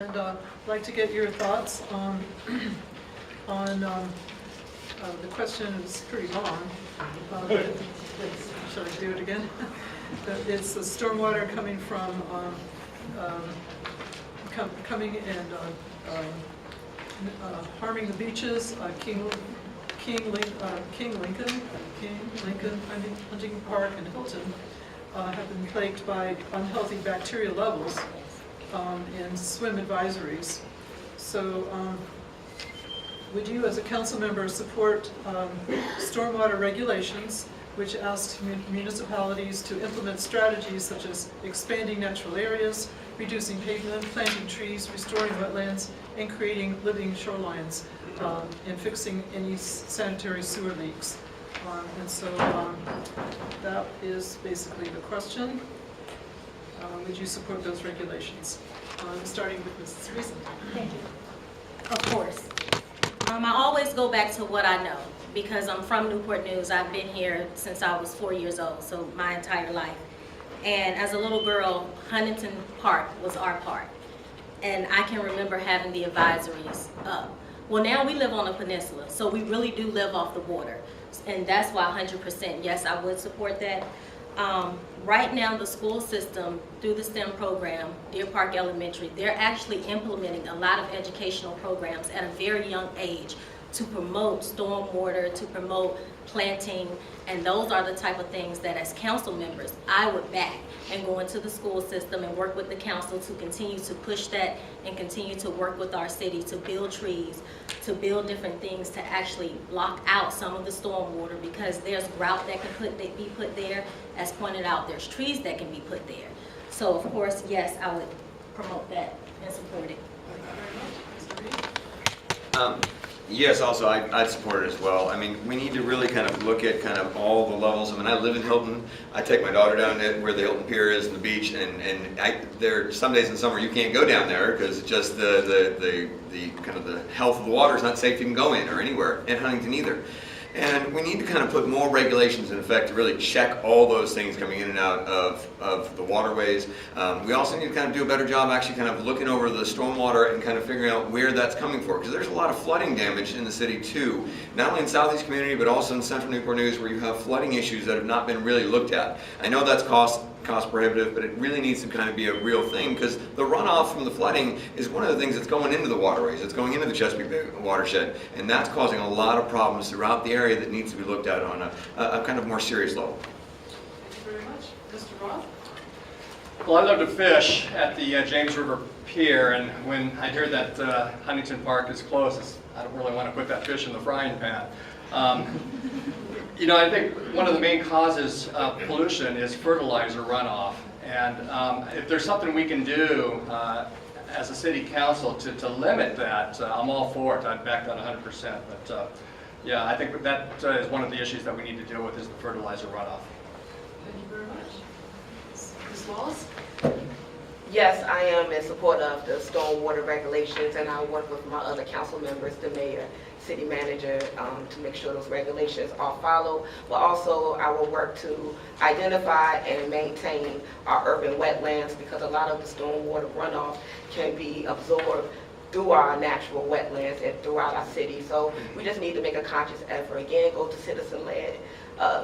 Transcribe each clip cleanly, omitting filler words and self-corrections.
And I'd like to get your thoughts on the question. Is pretty long. Should I do it again? It's the stormwater coming from coming and harming the beaches. King Lincoln, Huntington Park, and Hilton have been plagued by unhealthy bacteria levels in swim advisories. So would you as a council member support stormwater regulations which asks municipalities to implement strategies such as expanding natural areas, reducing pavement, planting trees, restoring wetlands, and creating living shorelines, and fixing any sanitary sewer leaks? And so that is basically the question. Would you support those regulations? Starting with Mrs. Reason. Thank you. Of course. I always go back to what I know because I'm from Newport News. I've been here since I was 4 years old, so my entire life. And as a little girl, Huntington Park was our park. And I can remember having the advisories up. Well, now we live on a peninsula, so we really do live off the water. And that's why 100%, yes, I would support that. Right now, the school system, through the STEM program, Deer Park Elementary, they're actually implementing a lot of educational programs at a very young age to promote stormwater, to promote planting, and those are the type of things that as council members, I would back and go into the school system and work with the council to continue to push that and continue to work with our city to build trees, to build different things to actually block out some of the stormwater because there's grout that can be put there. As pointed out, there's trees that can be put there. So of course, yes, I would promote that and support it. Yes, also I'd support it as well. I mean, we need to really kind of look at kind of all the levels. I mean, I live in Hilton. I take my daughter down to where the Hilton Pier is and the beach, and there some days in summer you can't go down there because just the kind of the health of the water is not safe to even go in or anywhere, in Huntington either. And we need to kind of put more regulations in effect to really check all those things coming in and out of the waterways. We also need to kind of do a better job actually kind of looking over the stormwater and kind of figuring out where that's coming from. Because there's a lot of flooding damage in the city too. Not only in Southeast community, but also in Central Newport News where you have flooding issues that have not been really looked at. I know that's cost prohibitive, but it really needs to kind of be a real thing because the runoff from the flooding is one of the things that's going into the waterways. It's going into the Chesapeake Bay watershed, and that's causing a lot of problems throughout the area that needs to be looked at on a kind of more serious level. Thank you very much. Mr. Roth? Well, I love to fish at the James River Pier, and when I hear that Huntington Park is closed, I don't really want to put that fish in the frying pan. You know, I think one of the main causes of pollution is fertilizer runoff. And if there's something we can do as a city council to limit that, I'm all for it. I'd back that 100%. But yeah, I think that is one of the issues that we need to deal with is the fertilizer runoff. Thank you very much. Ms. Wallace? Yes, I am in support of the stormwater regulations, and I work with my other council members, the mayor, city manager, to make sure those regulations are followed. But also, I will work to identify and maintain our urban wetlands because a lot of the stormwater runoff can be absorbed through our natural wetlands and throughout our city. So we just need to make a conscious effort. Again, go to citizen-led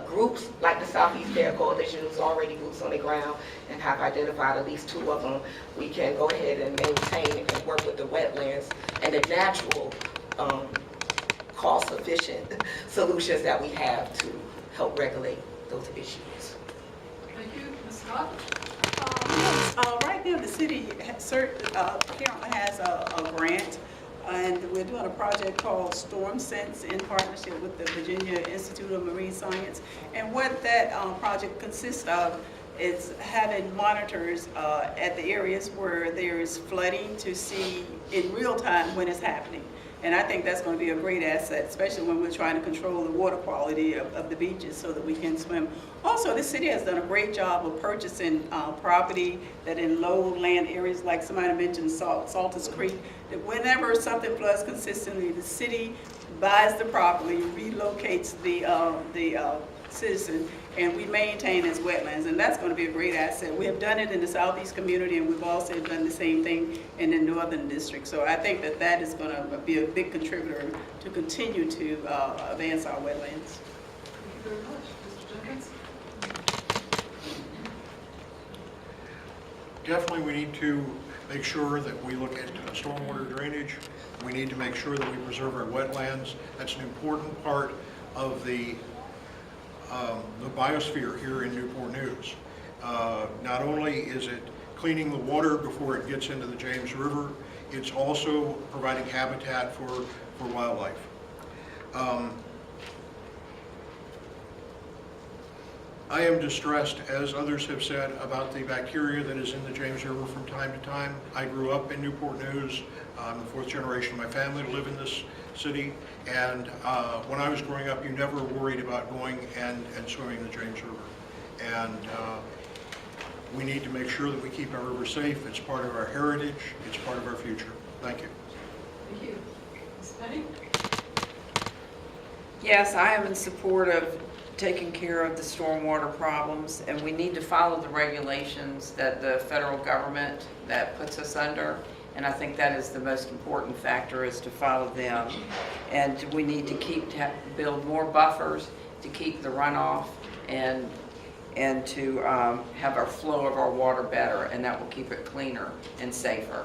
groups like the Southeast Air Coalition, who's already boots on the ground and have identified at least 2 of them. We can go ahead and maintain and work with the wetlands and the natural cost-efficient solutions that we have to help regulate those issues. Thank you. Ms. Scott? Right now, the city currently has a grant, and we're doing a project called Storm Sense in partnership with the Virginia Institute of Marine Science. And what that project consists of is having monitors at the areas where there is flooding to see in real time when it's happening. And I think that's going to be a great asset, especially when we're trying to control the water quality of the beaches so that we can swim. Also, the city has done a great job of purchasing property that in lowland areas, like somebody mentioned Salters Creek, that whenever something floods consistently, the city buys the property, relocates the citizen, and we maintain as wetlands, and that's going to be a great asset. We have done it in the southeast community, and we've also done the same thing in the northern district. So I think that that is going to be a big contributor to continue to advance our wetlands. Thank you very much. Mr. Jenkins? Definitely, we need to make sure that we look at stormwater drainage. We need to make sure that we preserve our wetlands. That's an important part of the biosphere here in Newport News. Not only is it cleaning the water before it gets into the James River, it's also providing habitat for wildlife. I am distressed, as others have said, about the bacteria that is in the James River from time to time. I grew up in Newport News. I'm the fourth generation of my family to live in this city. And when I was growing up, you never worried about going and swimming in the James River. And we need to make sure that we keep our river safe. It's part of our heritage. It's part of our future. Thank you. Thank you. Ms. Penny? Yes, I am in support of taking care of the stormwater problems, and we need to follow the regulations that the federal government that puts us under, and I think that is the most important factor, is to follow them. And we need to build more buffers to keep the runoff and to have our flow of our water better, and that will keep it cleaner and safer.